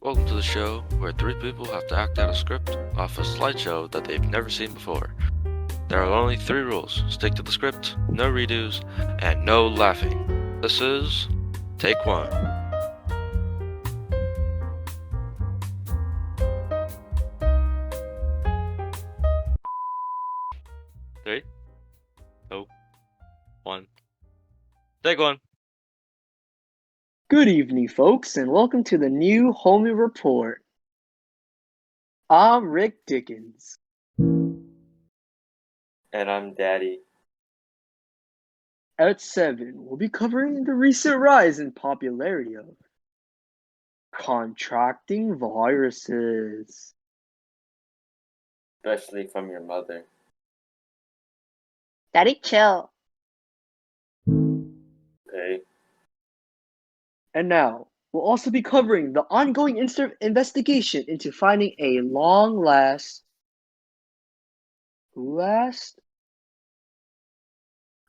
Welcome to the show where three people have to act out a script off a slideshow that they've never seen before. There are only three rules: stick to the script, no redos, and no laughing. This is Take One. Three, two, one. Take one. Good evening, folks, and welcome to the new Homie Report. I'm Rick Dickens. And I'm Daddy. At 7, we'll be covering the recent rise in popularity of contracting viruses. Especially from your mother. Daddy, chill. Okay. And now, we'll also be covering the ongoing investigation into finding a long-last...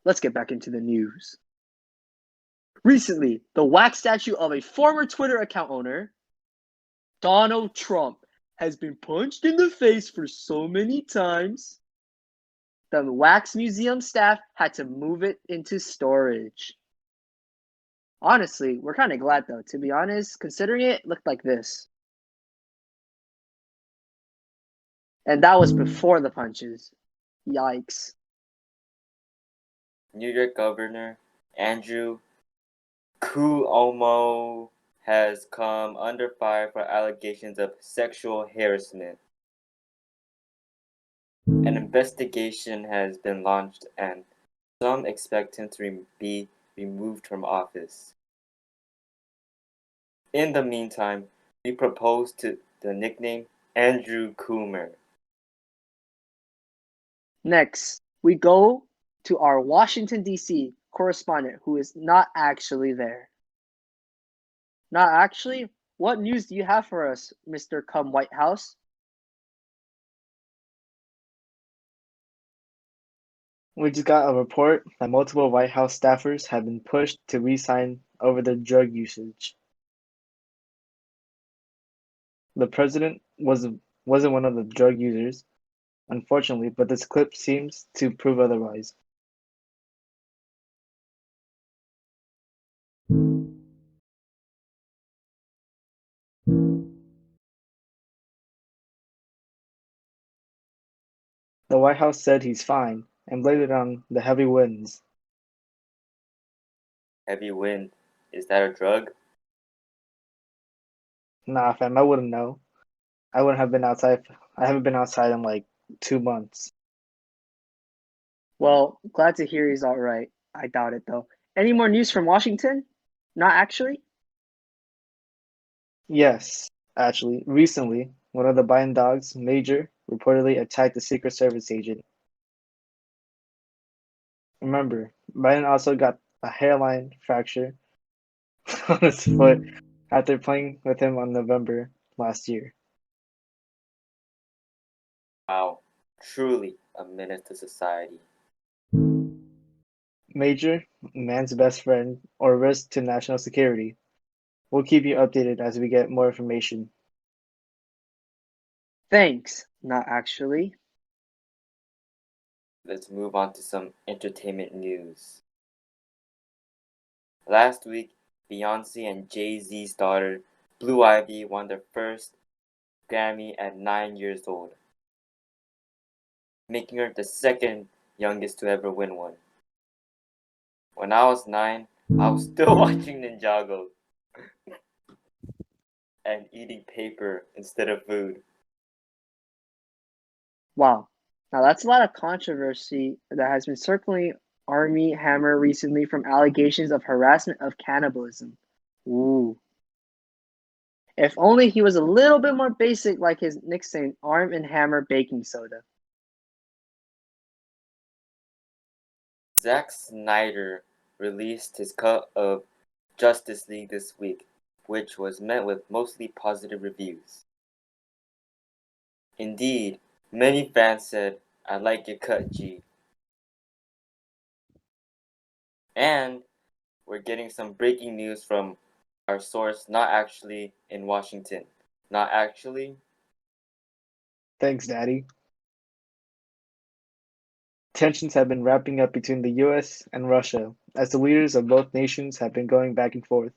Let's get back into the news. Recently, the wax statue of a former Twitter account owner, Donald Trump, has been punched in the face for so many times, the wax museum staff had to move it into storage. Honestly, we're kind of glad though, to be honest, considering it looked like this. And that was before the punches. Yikes. New York Governor Andrew Cuomo has come under fire for allegations of sexual harassment. An investigation has been launched and some expect him to be removed from office. In the meantime, we propose to the nickname Andrew Coomer. Next, we go to our Washington, D.C. correspondent who is not actually there. Not actually? What news do you have for us, Mr. Come White House? We just got a report that multiple White House staffers have been pushed to resign over their drug usage. The president wasn't one of the drug users, unfortunately, but this clip seems to prove otherwise. The White House said he's fine and blamed it on the heavy winds. Heavy wind. Is that a drug? Nah, fam, I wouldn't know. I wouldn't have been outside. I haven't been outside in like 2 months. Well, glad to hear he's all right. I doubt it though. Any more news from Washington? Not actually? Yes, actually, recently, one of the Biden dogs, Major, reportedly attacked a Secret Service agent. Remember, Biden also got a hairline fracture on his foot after playing with him on November last year. Wow. Truly a menace to society. Major, man's best friend, or risk to national security. We'll keep you updated as we get more information. Thanks. Not actually. Let's move on to some entertainment news. Last week, Beyonce and Jay-Z's daughter, Blue Ivy, won their first Grammy at 9 years old, making her the second youngest to ever win one. When I was 9, I was still watching Ninjago and eating paper instead of food. Wow. Now that's a lot of controversy that has been circling Armie Hammer recently from allegations of harassment of cannibalism. Ooh. If only he was a little bit more basic like his nickname, Arm and Hammer Baking Soda. Zack Snyder released his cut of Justice League this week, which was met with mostly positive reviews. Indeed, many fans said, "I like your cut, G." And we're getting some breaking news from our source not actually in Washington. Not actually. Thanks, Daddy. Tensions have been wrapping up between the US and Russia as the leaders of both nations have been going back and forth.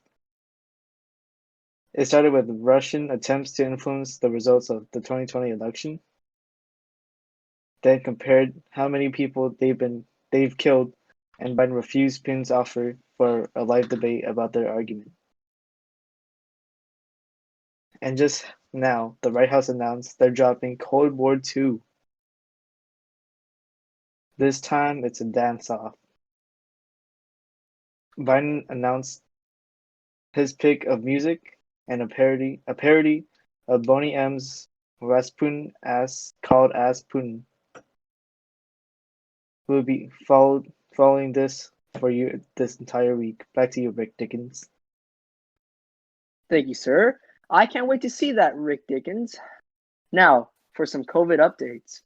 It started with Russian attempts to influence the results of the 2020 election, then compared how many people they've killed, and Biden refused Putin's offer for a live debate about their argument. And just now, the White House announced they're dropping Cold War II. This time, it's a dance-off. Biden announced his pick of music and a parody of Boney M's Rasputin called Ass Putin. Will be following this for you this entire week. Back to you, Rick Dickens. Thank you, sir. I can't wait to see that, Rick Dickens. Now, for some COVID updates.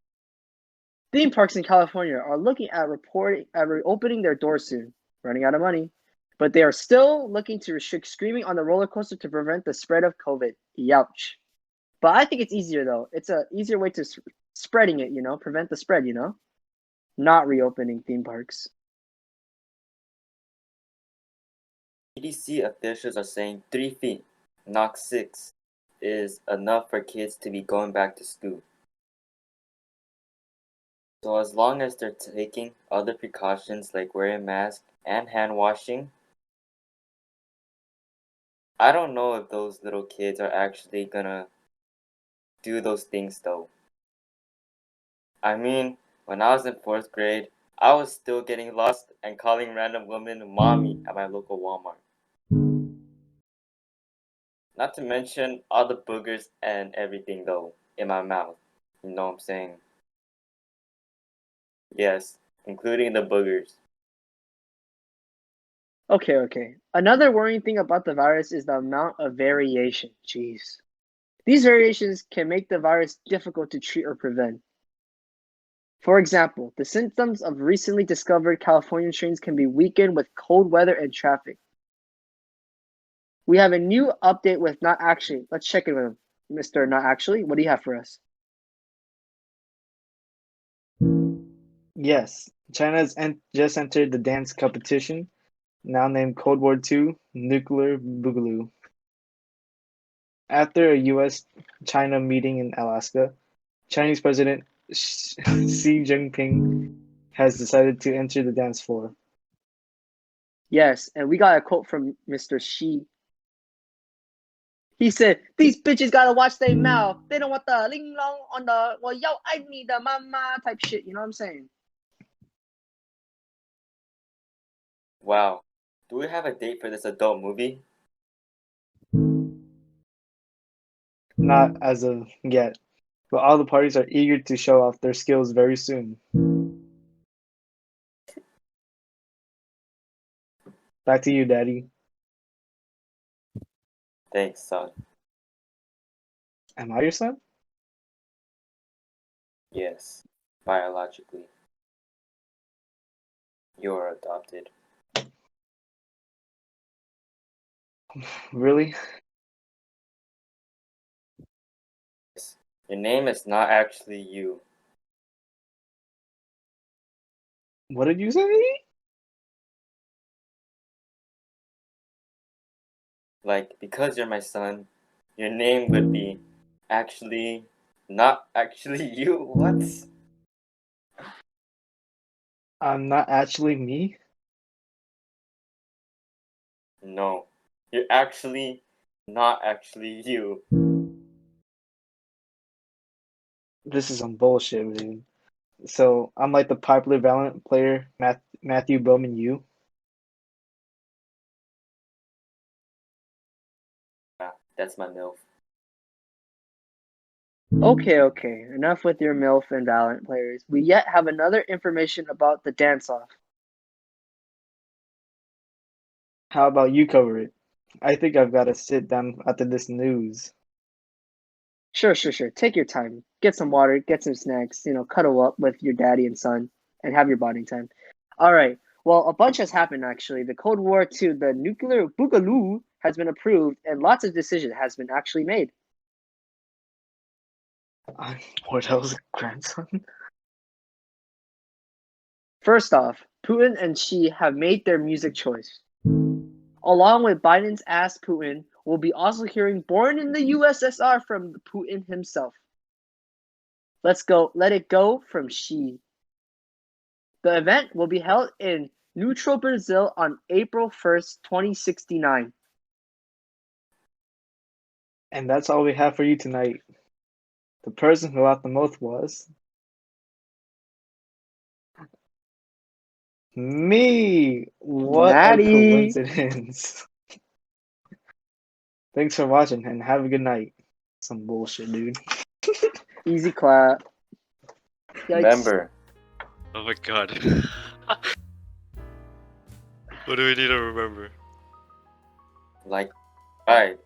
Theme parks in California are looking at reopening their doors soon, running out of money. But they are still looking to restrict screaming on the roller coaster to prevent the spread of COVID. Youch. But I think it's easier, though. It's an easier way to spreading it, prevent the spread, not reopening theme parks. CDC officials are saying 3 feet, not 6, is enough for kids to be going back to school. So as long as they're taking other precautions like wearing masks and hand washing, I don't know if those little kids are actually gonna do those things though. I mean, when I was in 4th grade, I was still getting lost and calling random women mommy at my local Walmart. Not to mention all the boogers and everything though in my mouth. You know what I'm saying? Yes, including the boogers. Okay. Another worrying thing about the virus is the amount of variation. Jeez. These variations can make the virus difficult to treat or prevent. For example, the symptoms of recently discovered Californian strains can be weakened with cold weather and traffic. We have a new update with Not Actually. Let's check in with him. Mr. Not Actually, what do you have for us? Yes, China has just entered the dance competition, now named Cold War II Nuclear Boogaloo. After a US-China meeting in Alaska, Chinese President Xi Jinping has decided to enter the dance floor. Yes, and we got a quote from Mr. Xi. He said, "These bitches gotta watch their mouth. They don't want the ling long on the 我要爱你的妈妈 type shit." You know what I'm saying? Wow. Do we have a date for this adult movie? Not as of yet, but all the parties are eager to show off their skills very soon. Back to you, Daddy. Thanks, son. Am I your son? Yes, biologically. You're adopted. Really? Your name is not actually you. What did you say? Like, because you're my son, your name would be actually not actually you. What? I'm not actually me? No, you're actually not actually you. This is some bullshit, man. So I'm like the popular Valorant player, Matthew Bowman. You? Yeah, that's my MILF. Okay. Enough with your MILF and Valorant players. We yet have another information about the dance-off. How about you cover it? I think I've got to sit down after this news. Sure. Take your time. Get some water, get some snacks, cuddle up with your daddy and son, and have your bonding time. All right. Well, a bunch has happened, actually. The Cold War II, the Nuclear Boogaloo, has been approved, and lots of decisions has been actually made. I'm Bordel's grandson. First off, Putin and Xi have made their music choice. Along with Biden's Ask Putin, we'll be also hearing Born in the USSR from Putin himself. Let it go from Xi. The event will be held in neutral Brazil on April 1st, 2069. And that's all we have for you tonight. The person who laughed the most was me. What Natty. a coincidence. Thanks for watching and have a good night. Some bullshit, dude. Easy clap. Yikes. Remember, Oh my god. What do we need to remember? like, alright.